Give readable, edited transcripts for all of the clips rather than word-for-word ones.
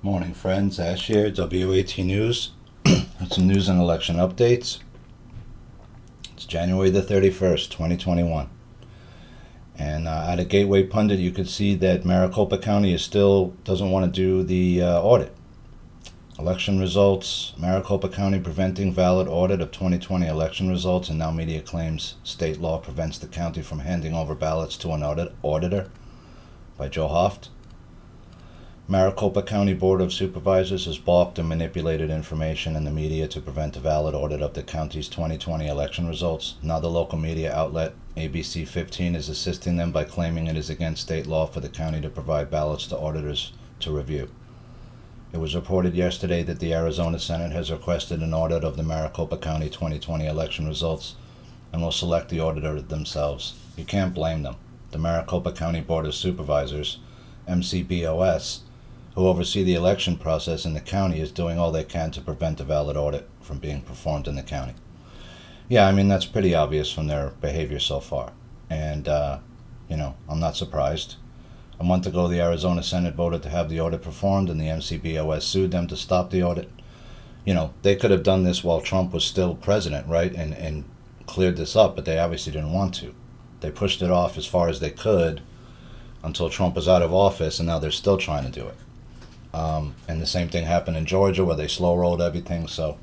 Morning, friends. Ash here, WAT News. With some news and election updates. It's January the 31st, 2021. And at a Gateway Pundit, you could see that Maricopa County still doesn't want to do the audit. Election results, Maricopa County preventing valid audit of 2020 election results, and now media claims state law prevents the county from handing over ballots to an auditor, by Joe Hoft. Maricopa County Board of Supervisors has balked and manipulated information in the media to prevent a valid audit of the county's 2020 election results. Now the local media outlet ABC 15 is assisting them by claiming it is against state law for the county to provide ballots to auditors to review. It was reported yesterday that the Arizona Senate has requested an audit of the Maricopa County 2020 election results and will select the auditor themselves. You can't blame them. The Maricopa County Board of Supervisors, MCBOS, who oversee the election process in the county, is doing all they can to prevent a valid audit from being performed in the county. Yeah, I mean, that's pretty obvious from their behavior so far. And, I'm not surprised. A month ago, the Arizona Senate voted to have the audit performed, and the MCBOS sued them to stop the audit. They could have done this while Trump was still president, right, and cleared this up, but they obviously didn't want to. They pushed it off as far as they could until Trump was out of office, and now they're still trying to do it. And the same thing happened in Georgia, where they slow-rolled everything. So,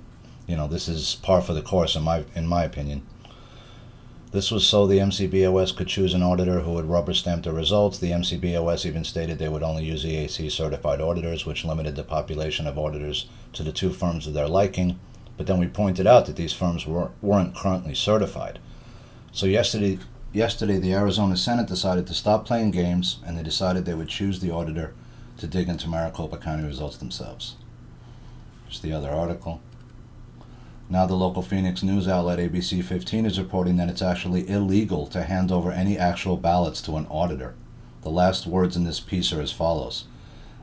this is par for the course, in my opinion. This was so the MCBOS could choose an auditor who would rubber stamp the results. The MCBOS even stated they would only use EAC certified auditors, which limited the population of auditors to the two firms of their liking. But then we pointed out that these firms weren't currently certified. So yesterday, the Arizona Senate decided to stop playing games, and they decided they would choose the auditor to dig into Maricopa County results themselves. Here's the other article. Now the local Phoenix news outlet ABC 15 is reporting that it's actually illegal to hand over any actual ballots to an auditor. The last words in this piece are as follows.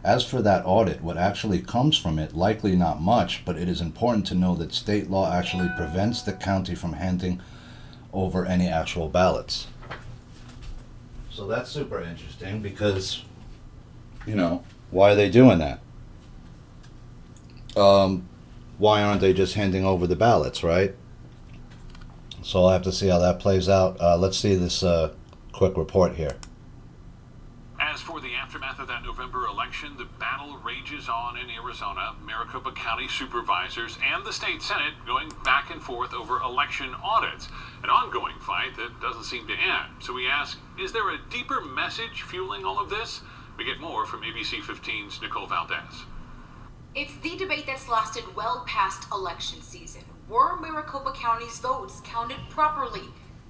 As for that audit, what actually comes from it, likely not much, but it is important to know that state law actually prevents the county from handing over any actual ballots. So that's super interesting because, why are they doing that? Why aren't they just handing over the ballots, right? So I'll have to see how that plays out. Let's see this quick report here. As for the aftermath of that November election, the battle rages on in Arizona. Maricopa County supervisors and the state Senate going back and forth over election audits. An ongoing fight that doesn't seem to end. So we ask, is there a deeper message fueling all of this? We get more from ABC 15's Nicole Valdez. It's the debate that's lasted well past election season. Were Maricopa County's votes counted properly?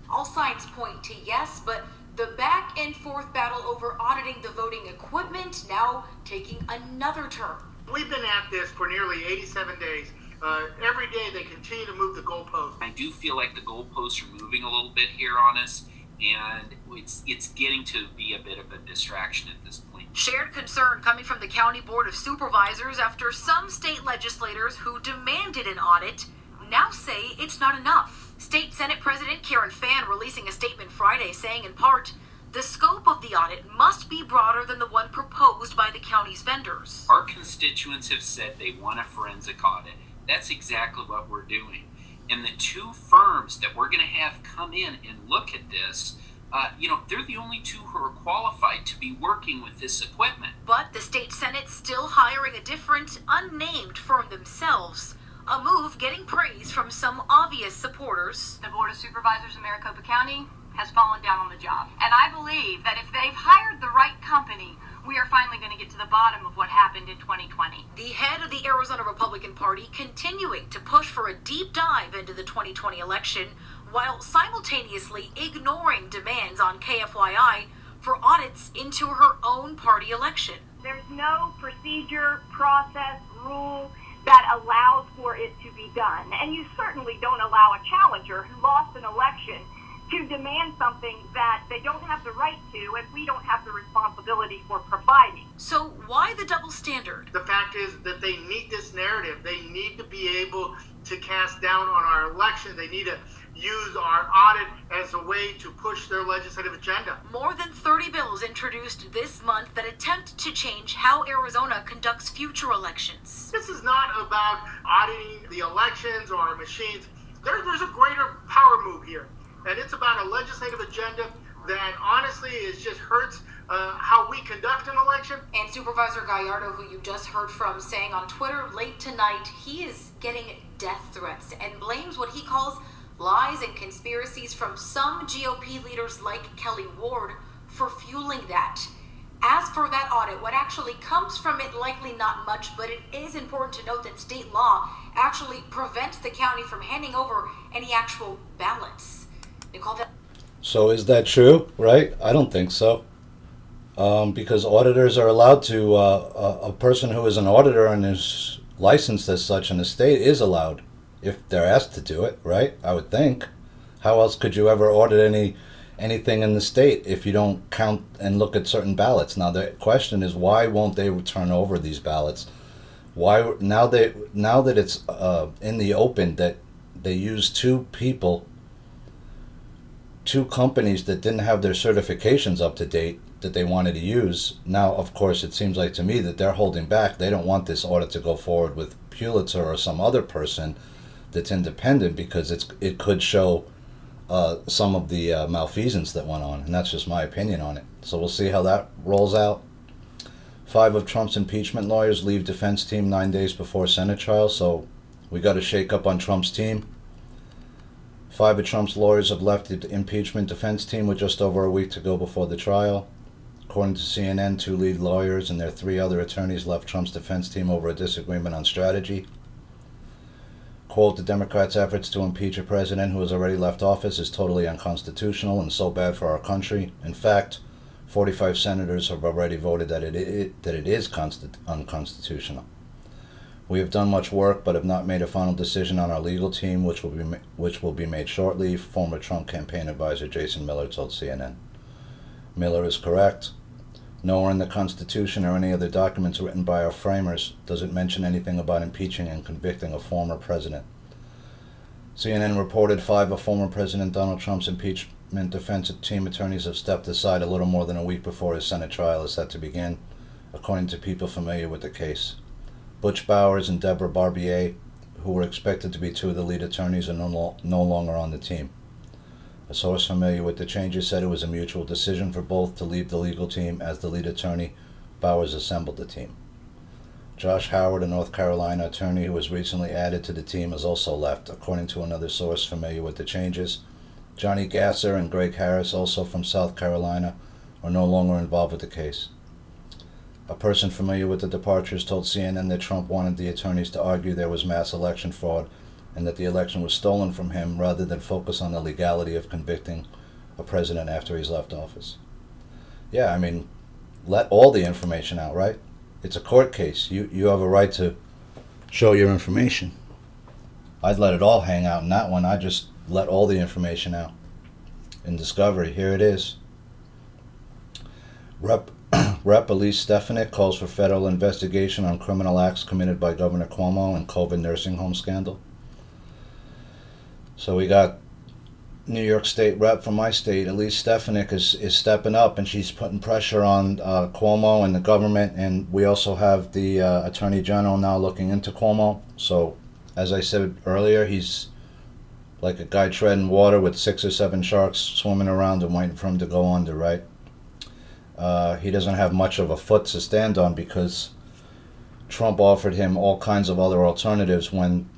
All signs point to yes, but the back and forth battle over auditing the voting equipment now taking another turn. We've been at this for nearly 87 days. Every day they continue to move the goalposts. I do feel like the goalposts are moving a little bit here on us, and it's getting to be a bit of a distraction at this point. Shared concern coming from the County Board of Supervisors after some state legislators who demanded an audit now say it's not enough. State Senate President Karen Fann releasing a statement Friday saying in part, the scope of the audit must be broader than the one proposed by the county's vendors. Our constituents have said they want a forensic audit. That's exactly what we're doing. And the two firms that we're going to have come in and look at this, they're the only two who are qualified to be working with this equipment. But the state Senate's still hiring a different, unnamed firm themselves. A move getting praise from some obvious supporters. The Board of Supervisors in Maricopa County has fallen down on the job. And I believe that if they've hired the right company, we are finally going to get to the bottom of what happened in 2020. The head of the Arizona Republican Party continuing to push for a deep dive into the 2020 election while simultaneously ignoring demands on KFYI for audits into her own party election. There's no procedure, process, rule that allows for it to be done. And you certainly don't allow a challenger who lost an election to demand something that they don't have the right to and we don't have the responsibility for providing. So why the double standard? The fact is that they need this narrative. They need to be able to cast down on our election. They need to use our audit as a way to push their legislative agenda. More than 30 bills introduced this month that attempt to change how Arizona conducts future elections. This is not about auditing the elections or our machines. There's a greater power move here, and it's about a legislative agenda that honestly just hurts how we conduct an election. And Supervisor Gallardo, who you just heard from, saying on Twitter late tonight he is getting death threats and blames what he calls lies and conspiracies from some GOP leaders like Kelly Ward for fueling that. As for that audit, what actually comes from it, likely not much, but it is important to note that state law actually prevents the county from handing over any actual ballots. Nicole? So is that true, right? I don't think so. Because auditors are allowed to, a person who is an auditor and is licensed as such in the state is allowed, if they're asked to do it, right? I would think. How else could you ever audit anything in the state if you don't count and look at certain ballots? Now the question is, why won't they turn over these ballots? Why now that it's in the open that they used two companies that didn't have their certifications up to date that they wanted to use. Now, of course, it seems like to me that they're holding back. They don't want this audit to go forward with Pulitzer or some other person that's independent because it could show some of the malfeasance that went on, and that's just my opinion on it. So we'll see how that rolls out. 5 of Trump's impeachment lawyers leave defense team 9 days before Senate trial, so we got to shake up on Trump's team. 5 of Trump's lawyers have left the impeachment defense team with just over a week to go before the trial. According to CNN, 2 lead lawyers and their 3 other attorneys left Trump's defense team over a disagreement on strategy. Quote, the Democrats' efforts to impeach a president who has already left office is totally unconstitutional and so bad for our country. In fact, 45 senators have already voted that it is unconstitutional. We have done much work, but have not made a final decision on our legal team, which will be made shortly, former Trump campaign advisor Jason Miller told CNN. Miller is correct. Nowhere in the Constitution or any other documents written by our framers does it mention anything about impeaching and convicting a former president. CNN reported 5 of former President Donald Trump's impeachment defense team attorneys have stepped aside a little more than a week before his Senate trial is set to begin, according to people familiar with the case. Butch Bowers and Deborah Barbier, who were expected to be 2 of the lead attorneys, are no longer on the team. A source familiar with the changes said it was a mutual decision for both to leave the legal team. As the lead attorney, Bowers assembled the team. Josh Howard, a North Carolina attorney who was recently added to the team, has also left, according to another source familiar with the changes. Johnny Gasser and Greg Harris, also from South Carolina, are no longer involved with the case. A person familiar with the departures told CNN that Trump wanted the attorneys to argue there was mass election fraud and that the election was stolen from him rather than focus on the legality of convicting a president after he's left office. Yeah, I mean, let all the information out, right? It's a court case. You have a right to show your information. I'd let it all hang out in that one. I just let all the information out. In discovery, here it is. Rep. Elise Stefanik calls for federal investigation on criminal acts committed by Governor Cuomo and COVID nursing home scandal. So we got New York State Rep from my state, Elise Stefanik, is stepping up, and she's putting pressure on Cuomo and the government, and we also have the Attorney General now looking into Cuomo. So, as I said earlier, he's like a guy treading water with 6 or 7 sharks swimming around and waiting for him to go under, right? He doesn't have much of a foot to stand on because Trump offered him all kinds of other alternatives when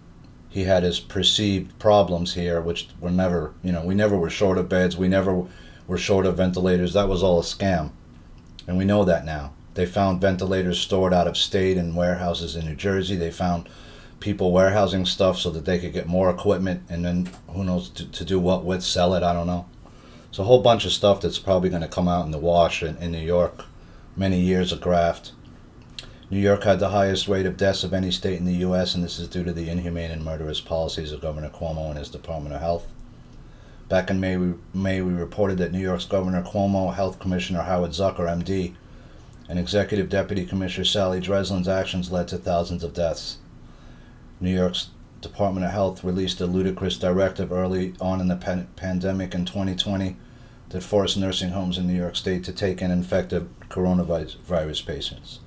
he had his perceived problems here, which were never, we never were short of beds. We never were short of ventilators. That was all a scam. And we know that now. They found ventilators stored out of state in warehouses in New Jersey. They found people warehousing stuff so that they could get more equipment and then who knows to do what with, sell it, I don't know. It's a whole bunch of stuff that's probably going to come out in the wash in New York. Many years of graft. New York had the highest rate of deaths of any state in the U.S., and this is due to the inhumane and murderous policies of Governor Cuomo and his Department of Health. Back in May, we reported that New York's Governor Cuomo, Health Commissioner Howard Zucker, M.D., and Executive Deputy Commissioner Sally Dreslin's actions led to thousands of deaths. New Department of Health released a ludicrous directive early on in the pandemic in 2020 that forced nursing homes in New York State to take in infected coronavirus patients.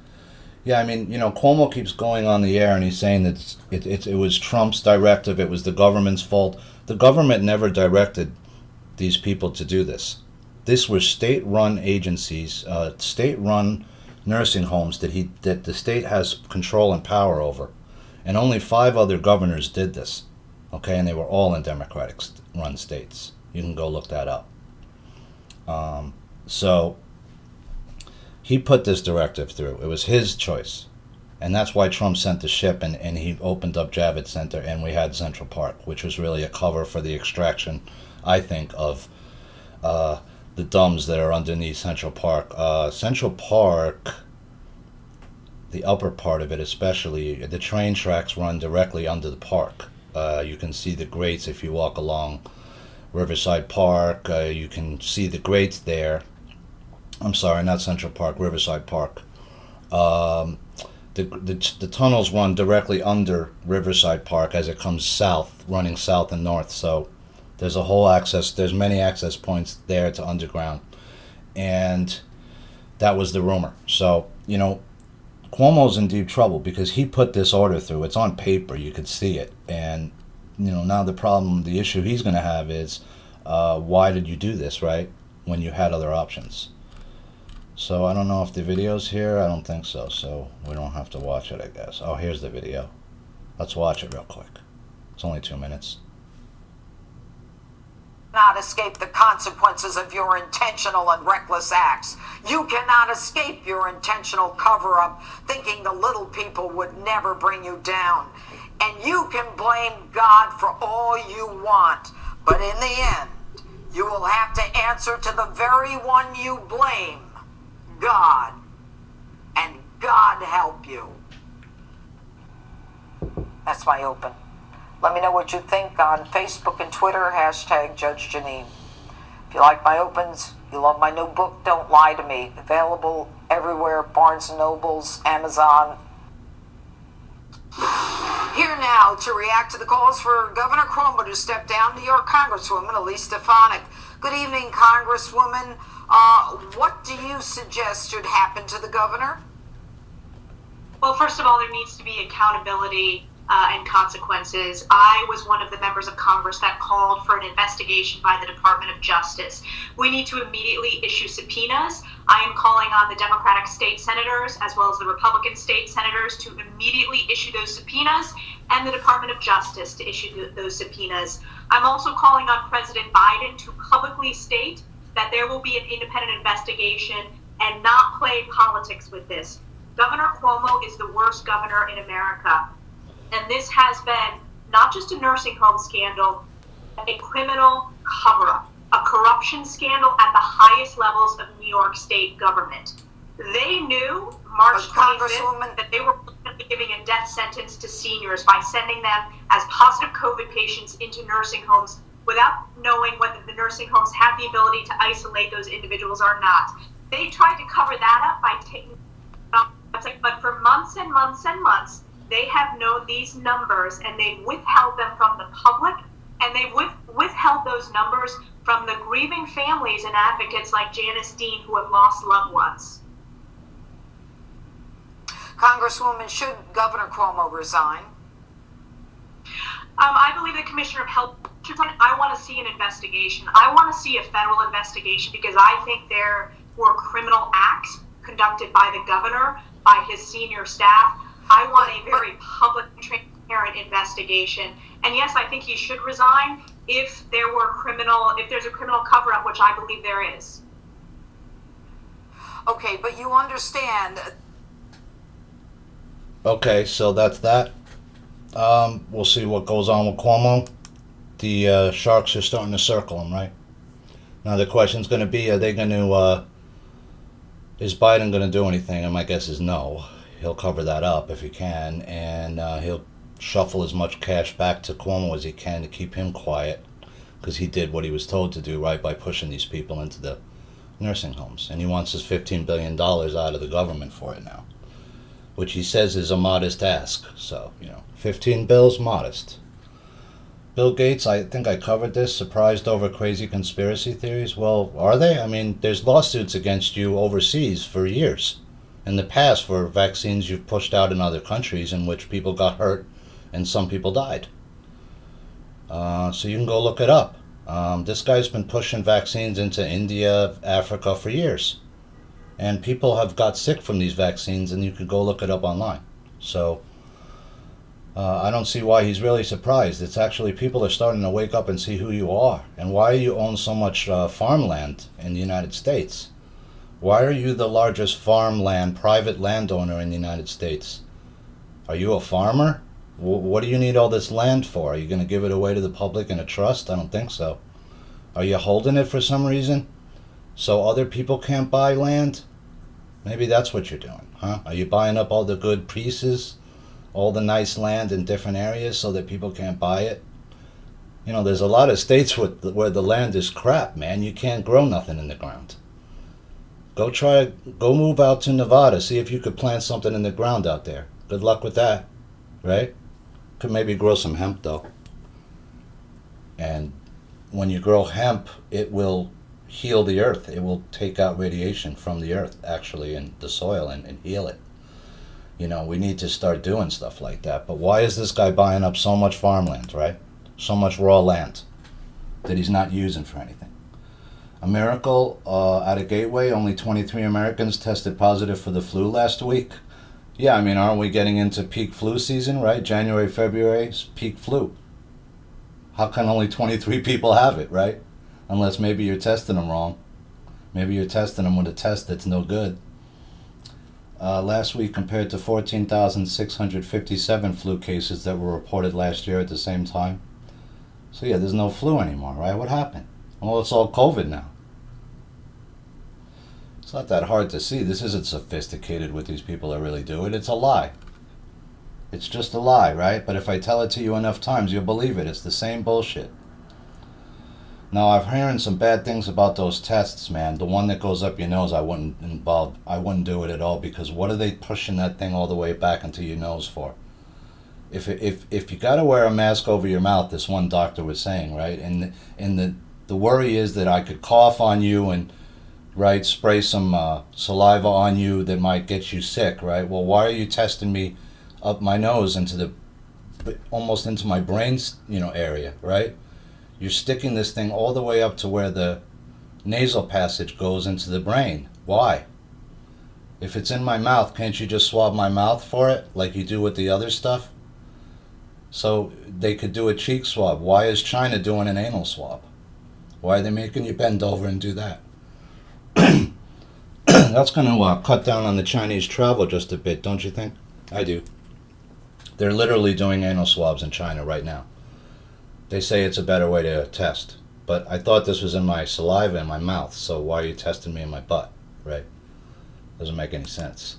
Yeah, I mean, Cuomo keeps going on the air and he's saying that it was Trump's directive, it was the government's fault. The government never directed these people to do this. This were state-run agencies, state-run nursing homes that the state has control and power over. And only 5 other governors did this, okay? And they were all in Democratic-run states. You can go look that up. So he put this directive through. It was his choice. And that's why Trump sent the ship and he opened up Javits Center and we had Central Park, which was really a cover for the extraction, I think, of the dumbs that are underneath Central Park. Central Park, the upper part of it especially, the train tracks run directly under the park. You can see the grates if you walk along Riverside Park. You can see the grates there. I'm sorry, not Central Park, Riverside Park. The tunnels run directly under Riverside Park as it comes south, running south and north. So there's there's many access points there to underground. And that was the rumor. So, Cuomo's in deep trouble because he put this order through. It's on paper. You could see it. And, now the issue he's going to have is, why did you do this, right? When you had other options. So I don't know if the video's here. I don't think so. So we don't have to watch it, I guess. Oh, here's the video. Let's watch it real quick. It's only 2 minutes. Not escape the consequences of your intentional and reckless acts. You cannot escape your intentional cover-up, thinking the little people would never bring you down. And you can blame God for all you want, but in the end, you will have to answer to the very one you blame, God. And God help you. That's my open. Let me know what you think on Facebook and Twitter, #Judge Janine. If you like my opens, you love my new book, Don't Lie to Me. Available everywhere, Barnes & Nobles, Amazon. Here now to react to the calls for Governor Cuomo to step down, New York Congresswoman Elise Stefanik. Good evening, Congresswoman. What do you suggest should happen to the governor? Well, first of all, there needs to be accountability and consequences. I was one of the members of Congress that called for an investigation by the Department of Justice. We need to immediately issue subpoenas. I am calling on the Democratic state senators as well as the Republican state senators to immediately issue those subpoenas and the Department of Justice to issue those subpoenas. I'm also calling on President Biden to publicly state that there will be an independent investigation and not play politics with this. Governor Cuomo is the worst governor in America. And this has been not just a nursing home scandal, a criminal cover-up, a corruption scandal at the highest levels of New York State government. They knew March 25th that they were giving a death sentence to seniors by sending them as positive COVID patients into nursing homes without knowing whether the nursing homes had the ability to isolate those individuals or not. They tried to cover that up by taking, but for months and months and months, they have known these numbers and they've withheld them from the public, and they've withheld those numbers from the grieving families and advocates like Janice Dean who have lost loved ones. Congresswoman, should Governor Cuomo resign? I believe the Commissioner of Health should resign. I want to see an investigation. I want to see a federal investigation because I think there were criminal acts conducted by the governor, by his senior staff. I want a very public, transparent investigation. And yes, I think he should resign if there's a criminal cover-up, which I believe there is. Okay, but you understand. Okay, so that's that. We'll see what goes on with Cuomo. The sharks are starting to circle him, right? Now the question's going to be, is Biden going to do anything? And my guess is no. He'll cover that up if he can, and he'll shuffle as much cash back to Cuomo as he can to keep him quiet, because he did what he was told to do, right, by pushing these people into the nursing homes. And he wants his $15 billion out of the government for it now, which he says is a modest ask. So, 15 bills, modest. Bill Gates, I think I covered this, surprised over crazy conspiracy theories. Well, are they? I mean, there's lawsuits against you overseas for years in the past for vaccines you've pushed out in other countries in which people got hurt and some people died. So you can go look it up. This guy's been pushing vaccines into India, Africa for years. And people have got sick from these vaccines, and you can go look it up online. So I don't see why he's really surprised. It's actually people are starting to wake up and see who you are. And why you own so much farmland in the United States? Why are you the largest farmland, private landowner in the United States? Are you a farmer? What do you need all this land for? Are you going to give it away to the public in a trust? I don't think so. Are you holding it for some reason so other people can't buy land? Maybe that's what you're doing, huh? Are you buying up all the good pieces, all the nice land in different areas so that people can't buy it? You know, there's a lot of states where the land is crap, man. You can't grow nothing in the ground. Go move out to Nevada, see if you could plant something in the ground out there. Good luck with that, right? Could maybe grow some hemp though. And when you grow hemp, it will heal the earth. It will take out radiation from the earth, actually, in the soil and heal it. You know, we need to start doing stuff like that. But why is this guy buying up so much farmland, right? So much raw land that he's not using for anything. A miracle at a Gateway, only 23 Americans tested positive for the flu last week. Yeah, I mean, aren't we getting into peak flu season, right? January, February is peak flu. How can only 23 people have it, right? Unless maybe you're testing them wrong. Maybe you're testing them with a test that's no good. Last week compared to 14,657 flu cases that were reported last year at the same time. So yeah, there's no flu anymore, right? What happened? Well, it's all COVID now. It's not that hard to see. This isn't sophisticated what these people are really doing. It's a lie. It's just a lie, right? But if I tell it to you enough times, you'll believe it. It's the same bullshit. Now, I've hearing some bad things about those tests, man. The one that goes up your nose, I wouldn't do it at all, because what are they pushing that thing all the way back into your nose for? If you got to wear a mask over your mouth, this one doctor was saying, right? And the worry is that I could cough on you and, right, spray some saliva on you that might get you sick, right? Well, why are you testing me up my nose almost into my brain, area, right? You're sticking this thing all the way up to where the nasal passage goes into the brain. Why? If it's in my mouth, can't you just swab my mouth for it like you do with the other stuff? So they could do a cheek swab. Why is China doing an anal swab? Why are they making you bend over and do that? That's going to cut down on the Chinese travel just a bit, don't you think? I do. They're literally doing anal swabs in China right now. They say it's a better way to test. But I thought this was in my saliva in my mouth, so why are you testing me in my butt, right? Doesn't make any sense.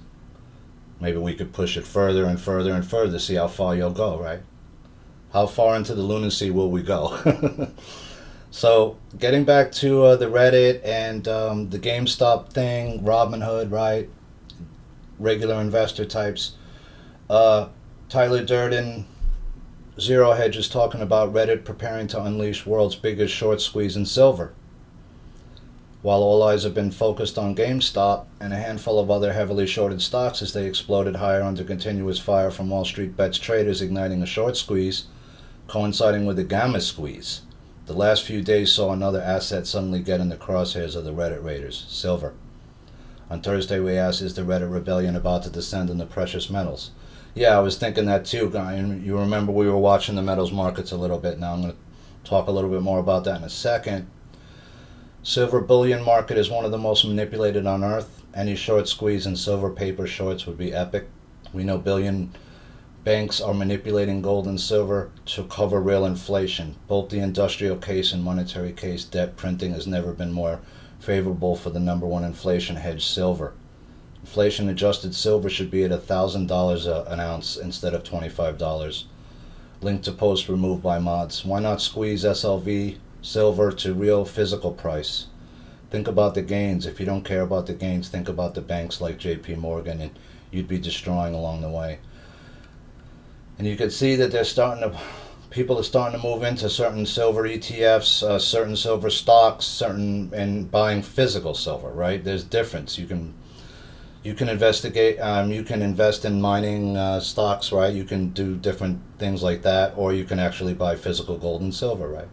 Maybe we could push it further and further and further to see how far you'll go, right? How far into the lunacy will we go? So, getting back to the Reddit and the GameStop thing, Robinhood, right? Regular investor types. Tyler Durden, Zero Hedge, is talking about Reddit preparing to unleash world's biggest short squeeze in silver. While all eyes have been focused on GameStop and a handful of other heavily shorted stocks as they exploded higher under continuous fire from Wall Street bets traders igniting a short squeeze, coinciding with a gamma squeeze. The last few days saw another asset suddenly get in the crosshairs of the Reddit raiders, silver. On Thursday we asked, is the Reddit rebellion about to descend into precious metals? Yeah, I was thinking that too, guy. You remember we were watching the metals markets a little bit. Now I'm going to talk a little bit more about that in a second. Silver bullion market is one of the most manipulated on earth. Any short squeeze in silver paper shorts would be epic. We know billion banks are manipulating gold and silver to cover real inflation. Both the industrial case and monetary case, debt printing, has never been more favorable for the number one inflation hedge, silver. Inflation adjusted silver should be at $1,000 an ounce instead of $25. Link to post removed by mods. Why not squeeze SLV silver to real physical price? Think about the gains. If you don't care about the gains, think about the banks like JP Morgan, and you'd be destroying along the way. And you can see that they're starting to people are starting to move into certain silver ETFs, certain silver stocks, and buying physical silver. Right? There's difference. You can investigate. You can invest in mining stocks. Right? You can do different things like that, or you can actually buy physical gold and silver. Right?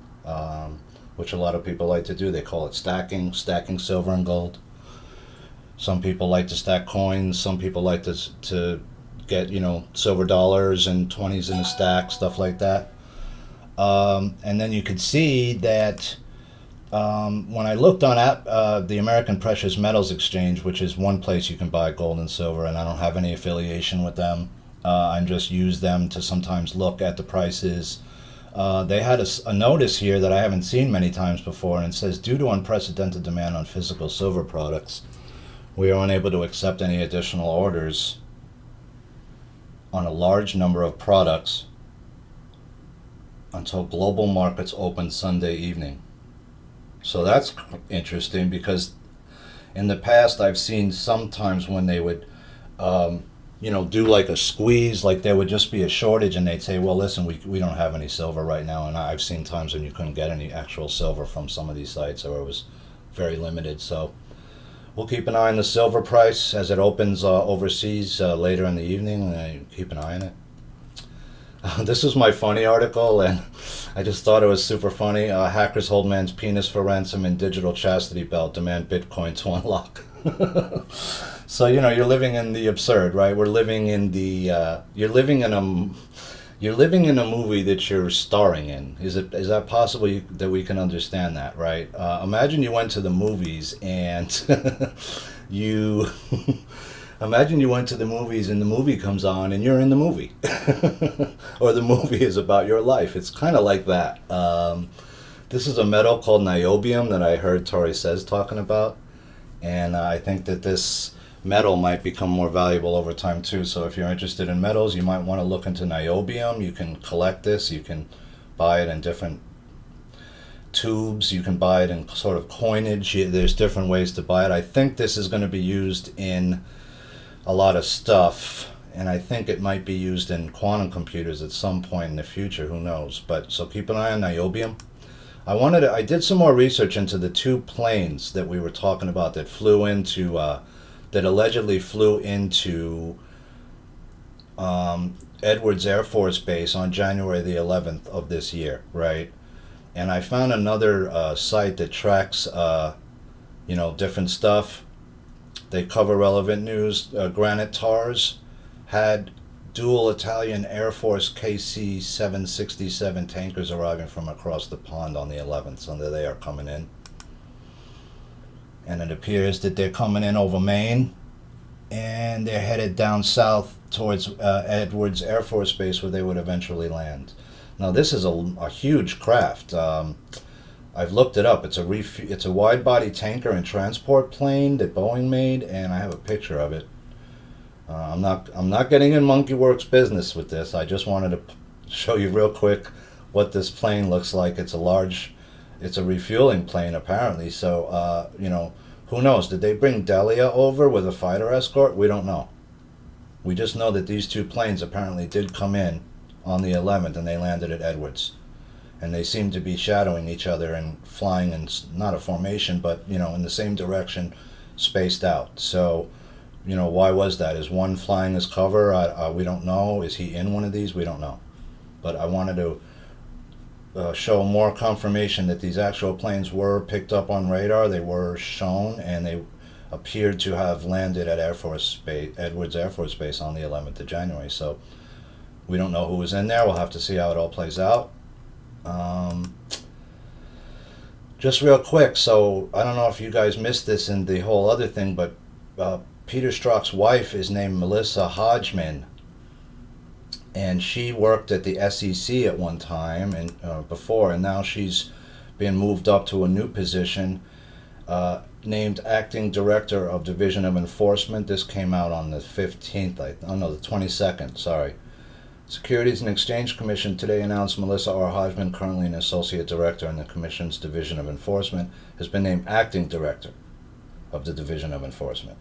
Which a lot of people like to do. They call it stacking silver and gold. Some people like to stack coins. Some people like to get silver dollars and 20s in a stack, stuff like that. And then you could see that when I looked on the American Precious Metals Exchange, which is one place you can buy gold and silver, and I don't have any affiliation with them. I just use them to sometimes look at the prices. They had a notice here that I haven't seen many times before, and it says, due to unprecedented demand on physical silver products, we are unable to accept any additional orders on a large number of products until global markets open Sunday evening. So that's interesting, because in the past I've seen sometimes when they would do like a squeeze, like there would just be a shortage and they'd say, well, listen, we don't have any silver right now. And I've seen times when you couldn't get any actual silver from some of these sites, or it was very limited. So we'll keep an eye on the silver price as it opens overseas later in the evening. Keep an eye on it. This is my funny article, and I just thought it was super funny. Hackers hold man's penis for ransom in digital chastity belt, demand Bitcoin to unlock. So you're living in the absurd, right? We're living in the you're living in a movie that you're starring in. Is that possible that we can understand that, right? Imagine you went to the movies and Imagine you went to the movies and the movie comes on and you're in the movie. Or the movie is about your life. It's kind of like that. This is a metal called niobium that I heard Tori Says talking about. And I think that this metal might become more valuable over time too. So if you're interested in metals, you might want to look into niobium. You can collect this. You can buy it in different tubes. You can buy it in sort of coinage. There's different ways to buy it. I think this is going to be used in a lot of stuff, and I think it might be used in quantum computers at some point in the future. Who knows? But so keep an eye on niobium. I did some more research into the two planes that we were talking about that allegedly flew into Edwards Air Force Base on January the 11th of this year, right? And I found another site that tracks, different stuff. They cover relevant news. Granite Tars had dual Italian Air Force KC-767 tankers arriving from across the pond on the 11th. So they are coming in. And it appears that they're coming in over Maine. And they're headed down south towards Edwards Air Force Base, where they would eventually land. Now, this is a huge craft. I've looked it up. It's a wide-body tanker and transport plane that Boeing made, and I have a picture of it. I'm not getting in Monkey Works business with this. I just wanted to show you real quick what this plane looks like. It's a refueling plane apparently. So who knows? Did they bring Delia over with a fighter escort? We don't know. We just know that these two planes apparently did come in on the 11th, and they landed at Edwards. And they seem to be shadowing each other and flying in not a formation, but in the same direction, spaced out. So, why was that? Is one flying as cover? We don't know. Is he in one of these? We don't know. But I wanted to show more confirmation that these actual planes were picked up on radar. They were shown, and they appeared to have landed at Edwards Air Force Base on the 11th of January. So we don't know who was in there. We'll have to see how it all plays out. Just real quick, so I don't know if you guys missed this in the whole other thing, but Peter Strzok's wife is named Melissa Hodgman, and she worked at the SEC at one time and before, and now she's been moved up to a new position named Acting Director of Division of Enforcement. This came out on the 15th, the 22nd, sorry. Securities and Exchange Commission today announced Melissa R. Hodgman, currently an Associate Director in the Commission's Division of Enforcement, has been named Acting Director of the Division of Enforcement.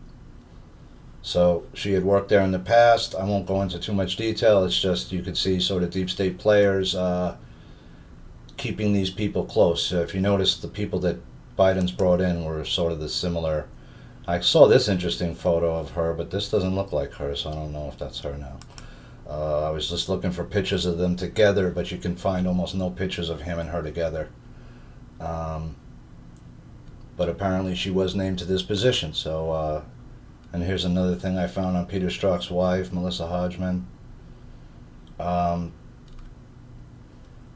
So she had worked there in the past. I won't go into too much detail. It's just you could see sort of deep state players keeping these people close. If you notice, the people that Biden's brought in were sort of the similar. I saw this interesting photo of her, but this doesn't look like her, so I don't know if that's her now. I was just looking for pictures of them together, but you can find almost no pictures of him and her together. But apparently she was named to this position. So, and here's another thing I found on Peter Strzok's wife, Melissa Hodgman.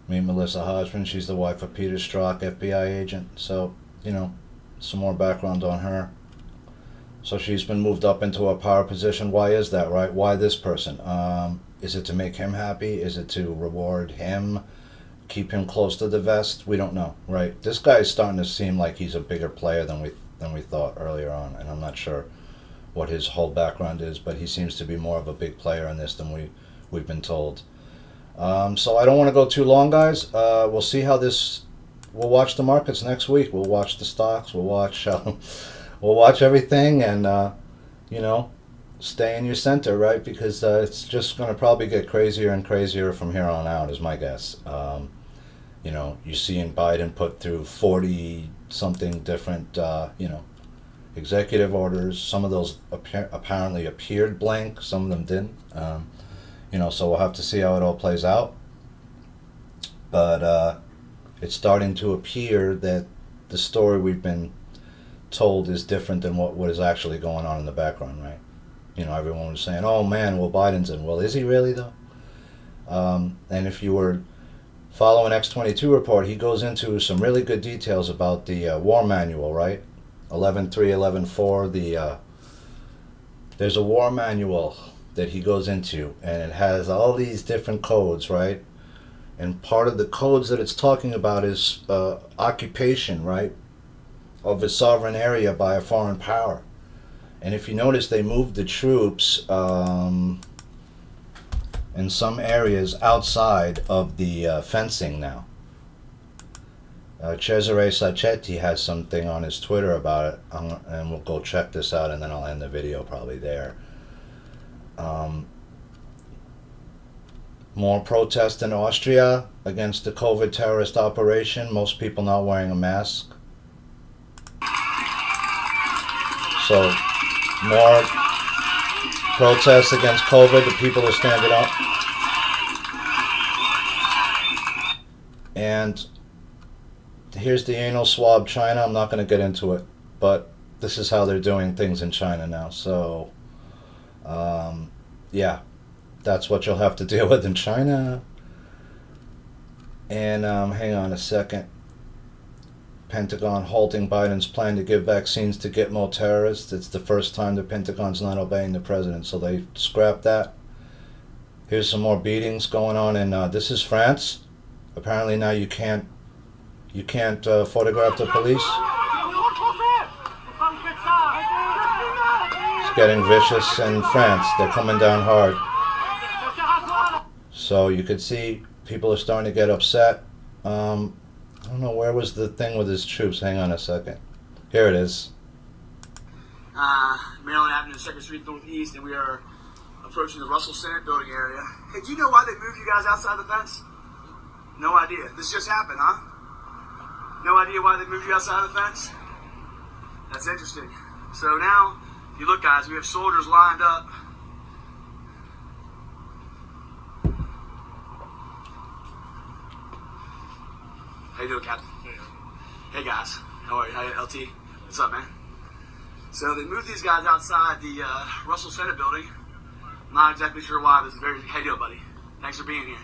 Meet Melissa Hodgman. She's the wife of Peter Strzok, FBI agent. So, some more background on her. So she's been moved up into a power position. Why is that, right? Why this person? Is it to make him happy? Is it to reward him? Keep him close to the vest? We don't know, right? This guy is starting to seem like he's a bigger player than we thought earlier on, and I'm not sure what his whole background is, but he seems to be more of a big player in this than we've been told. So I don't want to go too long, guys. We'll see how this. We'll watch the markets next week. We'll watch the stocks. We'll watch. We'll watch everything, and stay in your center, right? Because it's just going to probably get crazier and crazier from here on out, is my guess. You're seeing Biden put through 40-something different, executive orders. Some of those apparently appeared blank. Some of them didn't. So we'll have to see how it all plays out. But it's starting to appear that the story we've been told is different than what is actually going on in the background, right? Everyone was saying, oh man, well, Biden's in. Well, is he really, though? And if you were following X22 report, he goes into some really good details about the war manual, right? 11.3, 11.4, there's a war manual that he goes into, and it has all these different codes, right? And part of the codes that it's talking about is occupation, right, of a sovereign area by a foreign power. And if you notice, they moved the troops in some areas outside of the fencing now. Cesare Sacchetti has something on his Twitter about it, and we'll go check this out, and then I'll end the video probably there. More protests in Austria against the COVID terrorist operation. Most people not wearing a mask. So, more protests against COVID. The people are standing up. And here's the anal swab China. I'm not going to get into it, but this is how they're doing things in China now. So, yeah, that's what you'll have to deal with in China. And hang on a second. Pentagon halting Biden's plan to give vaccines to Gitmo terrorists. It's the first time the Pentagon's not obeying the president, so they scrapped that. Here's some more beatings going on in this is France. Apparently now you can't photograph the police. It's getting vicious in France. They're coming down hard. So you could see people are starting to get upset. I don't know, where was the thing with his troops? Hang on a second. Here it is. Maryland Avenue, 2nd Street Northeast, and we are approaching the Russell Senate building area. Hey, do you know why they moved you guys outside the fence? No idea. This just happened, huh? No idea why they moved you outside the fence? That's interesting. So now, if you look, guys, we have soldiers lined up. How you doing, Captain? Hey, guys. How are you? How you, LT? What's up, man? So they moved these guys outside the Russell Senate building. I'm not exactly sure why, but it's very... How you doing, buddy? Thanks for being here.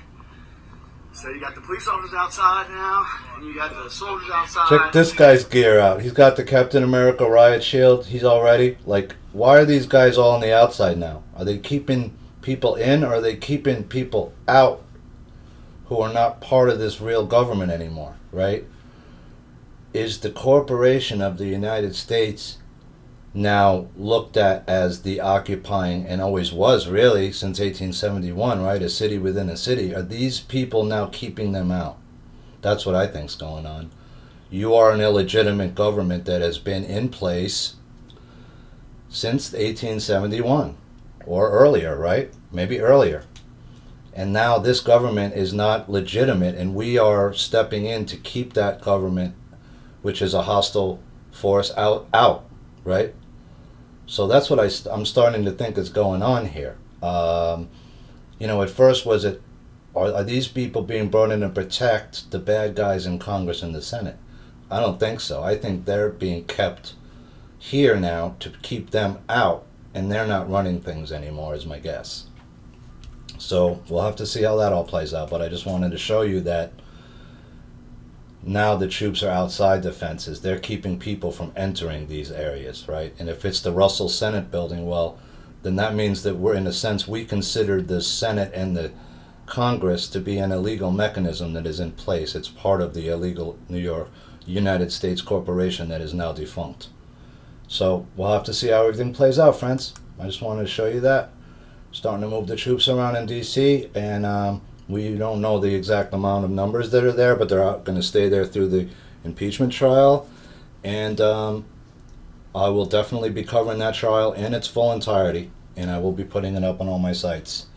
So you got the police officers outside now, and you got the soldiers outside. Check this guy's gear out. He's got the Captain America riot shield. He's all ready. Like, why are these guys all on the outside now? Are they keeping people in, or are they keeping people out who are not part of this real government anymore, right? Is the corporation of the United States now looked at as the occupying, and always was really since 1871, right? A city within a city. Are these people now keeping them out? That's what I think's going on. You are an illegitimate government that has been in place since 1871 or earlier, right? Maybe earlier. And now this government is not legitimate, and we are stepping in to keep that government, which is a hostile force, out, right? So that's what I'm starting to think is going on here. At first was it, are these people being brought in to protect the bad guys in Congress and the Senate? I don't think so. I think they're being kept here now to keep them out, and they're not running things anymore, is my guess. So we'll have to see how that all plays out, but I just wanted to show you that now the troops are outside the fences. They're keeping people from entering these areas, right? And if it's the Russell Senate building, well, then that means that we're, in a sense, we consider the Senate and the Congress to be an illegal mechanism that is in place. It's part of the illegal United States corporation that is now defunct. So we'll have to see how everything plays out, friends. I just wanted to show you that. Starting to move the troops around in D.C., and we don't know the exact amount of numbers that are there, but they're going to stay there through the impeachment trial. And I will definitely be covering that trial in its full entirety, and I will be putting it up on all my sites.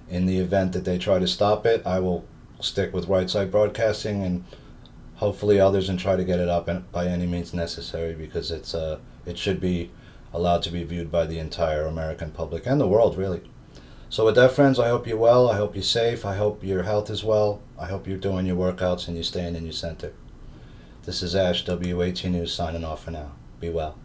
In the event that they try to stop it, I will stick with Right Side Broadcasting and hopefully others, and try to get it up by any means necessary, because it should be allowed to be viewed by the entire American public and the world, really. So with that, friends, I hope you're well. I hope you're safe. I hope your health is well. I hope you're doing your workouts and you're staying in your center. This is Ash, WAT News, signing off for now. Be well.